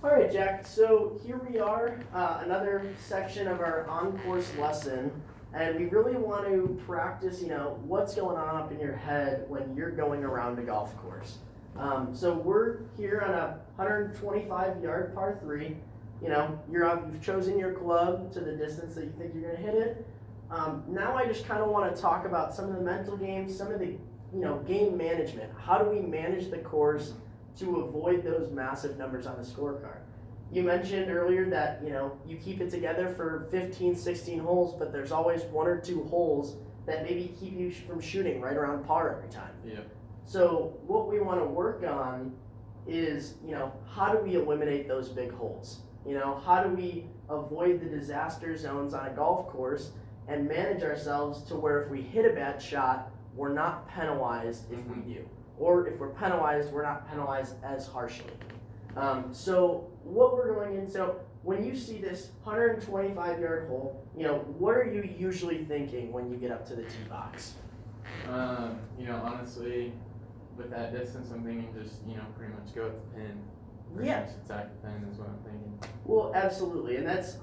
All right, Jack, so here we are, another section of our on-course lesson, and we really want to practice, what's going on up in your head when you're going around a golf course. So we're here on a 125-yard par 3. You've chosen your club to the distance that you think you're going to hit it. Now I just kind of want to talk about some of the mental games, some of the, game management. How do we manage the course to avoid those massive numbers on the scorecard? You mentioned earlier that, you keep it together for 15, 16 holes, but there's always 1 or 2 holes that maybe keep you from shooting right around par every time. Yeah. So what we want to work on is, how do we eliminate those big holes? How do we avoid the disaster zones on a golf course and manage ourselves to where if we hit a bad shot, we're not penalized if we do. Or if we're penalized, we're not penalized as harshly. So what we're going in, so when you see this 125-yard hole, what are you usually thinking when you get up to the tee box? Honestly, with that distance, I'm thinking just, pretty much go with the pin. Pretty much attack the pin is what I'm thinking. Well, absolutely, and that's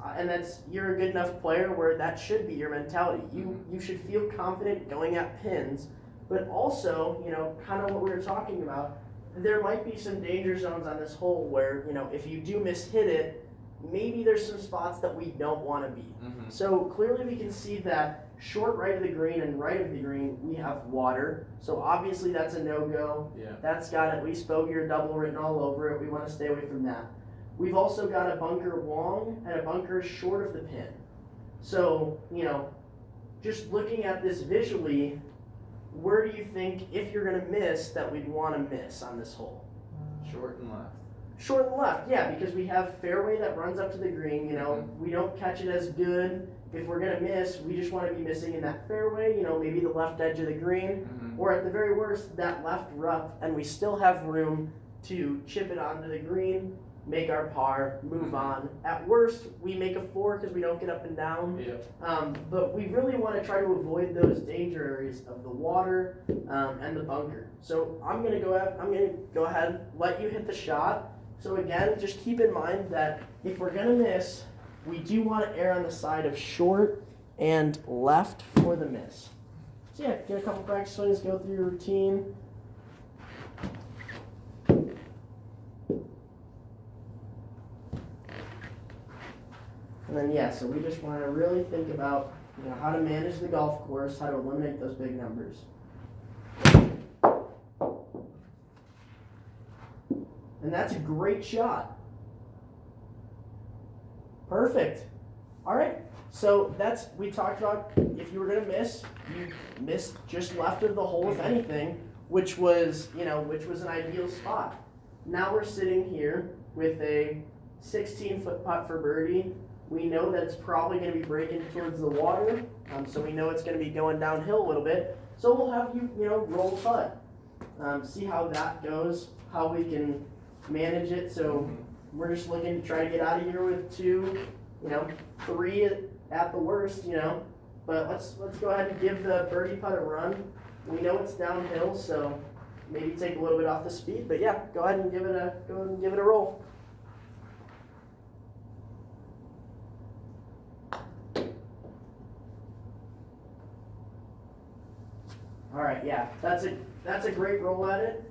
you're a good enough player where that should be your mentality. You should feel confident going at pins, but also, kind of what we were talking about, there might be some danger zones on this hole where, if you do mishit it, maybe there's some spots that we don't want to be. Mm-hmm. So clearly we can see that short right of the green and right of the green, we have water. So obviously that's a no-go. Yeah. That's got at least bogey or double written all over it. We want to stay away from that. We've also got a bunker long and a bunker short of the pin. So, just looking at this visually, where do you think, if you're going to miss, that we'd want to miss on this hole? Short and left. Short and left, yeah, because we have fairway that runs up to the green, we don't catch it as good. If we're going to miss, we just want to be missing in that fairway, maybe the left edge of the green, or at the very worst, that left rough, and we still have room to chip it onto the green, make our par, move on. At worst, we make a 4 because we don't get up and down. Yeah. But we really want to try to avoid those danger areas of the water and the bunker. So I'm going to go ahead, let you hit the shot. So again, just keep in mind that if we're going to miss, we do want to err on the side of short and left for the miss. So yeah, get a couple practice swings, go through your routine. And then so we just want to really think about how to manage the golf course, how to eliminate those big numbers. And that's a great shot. Perfect. All right. So we talked about if you were going to miss, you missed just left of the hole, if anything, which was an ideal spot. Now we're sitting here with a 16-foot putt for birdie. We know that it's probably going to be breaking towards the water, so we know it's going to be going downhill a little bit. So we'll have you, roll putt. See how that goes, how we can manage it. So we're just looking to try to get out of here with 2, 3 at the worst, But let's go ahead and give the birdie putt a run. We know it's downhill, so maybe take a little bit off the speed. But yeah, go ahead and give it a roll. All right, yeah, that's a great roll at it.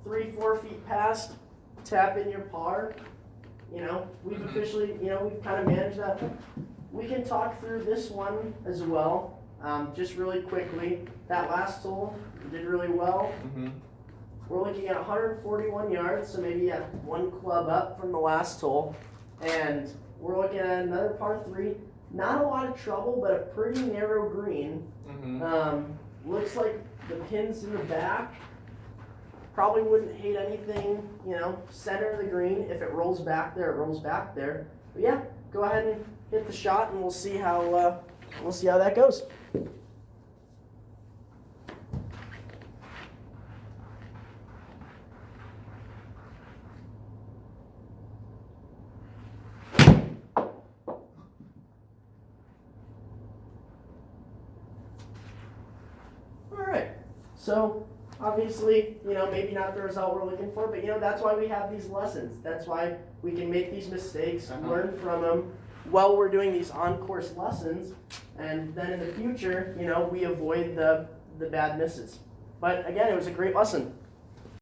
3-4 feet past, tap in your par. We've officially, we've kind of managed that. We can talk through this one as well, just really quickly. That last hole did really well. We're looking at 141 yards, so maybe 1 club up from the last hole. And we're looking at another par 3. Not a lot of trouble, but a pretty narrow green. Looks like the pin's in the back. Probably wouldn't hate anything, center of the green. If it rolls back there, it rolls back there. But yeah, go ahead and hit the shot, and we'll see how that goes. All right. So obviously, you know, maybe not the result we're looking for, but you know, that's why we have these lessons. That's why we can make these mistakes, learn from them while we're doing these on-course lessons, and then in the future, you know, we avoid the bad misses. But again, it was a great lesson.